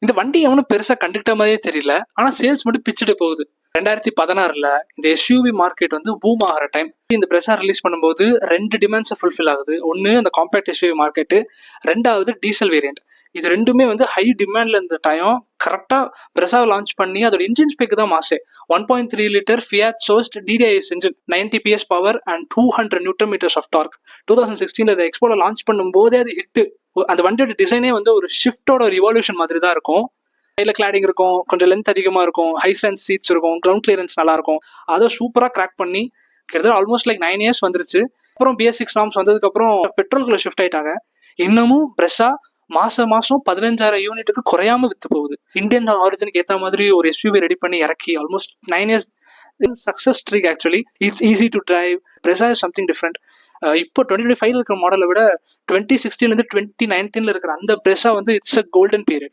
இந்த வண்டி எவனும் பெருசா கண்டுக்கிட்ட மாதிரியே தெரியல, ஆனா சேல்ஸ் மட்டும் பிச்சுட்டு போகுது. 2016 இந்த எஸ்யூவி மார்க்கெட் வந்து பூம் ஆகிற டைம். இந்த பிரெஸா ரிலீஸ் பண்ணும்போது 2 டிமாண்ட்ஸ் ஃபுல்ஃபில் ஆகுது. ஒன்னு அந்த காம்பேக்ட் எஸ்யூவி மார்க்கெட், ரெண்டாவது டீசல் வேரியன்ட். இது ரெண்டுமே வந்து ஹை டிமாண்ட்ல இருந்த டைம். கரெக்டா பிரெஸாவை லான்ச் பண்ணி அதோட இன்ஜின் ஸ்பெக் தான் மாசே. 1.3 litre Fiat sourced DDIS engine, 90 PS power and 200 newton metres of torque. 2016 எக்ஸ்போல லான்ச் பண்ணும் போதே அது ஹிட். அந்த வண்டியோட டிசைனே வந்து ஒரு ஷிஃப்டோட ஒரு இவால்யூஷன் மாதிரி தான் இருக்கும். கையில கிளாடிங் இருக்கும், கொஞ்சம் லென்த் அதிகமா இருக்கும், ஹை ஸ்ட்ரென்த் சீட்ஸ் இருக்கும், கிரவுண்ட் கிளியரன்ஸ் நல்லா இருக்கும். அதை சூப்பரா கிராக் பண்ணி கிட்டத்தட்ட ஆல்மோஸ்ட் லைக் 9 இயர்ஸ் வந்துருச்சு. அப்புறம் BS6 நார்ம்ஸ் வந்ததுக்கு அப்புறம் பெட்ரோல்குள்ள ஷிஃப்ட் ஆயிட்டாங்க. இன்னமும் பிரெஸா மாசம் 15,000 யூனிட்டுக்கு குறையாம வித்து போகுது. இந்தியன் ஆரிஜினுக்கு ஏற்ற மாதிரி ஒரு SUV ரெடி பண்ணி இறக்கி almost 9 years success streak. Actually it's easy to drive. பிரெஸா is something different. இப்போ 2025 இருக்கிற மாடலை விட 2016 2019 இருக்கிற அந்த பிரெஸா வந்து இட்ஸ் அ கோல்டன் பீரியட்.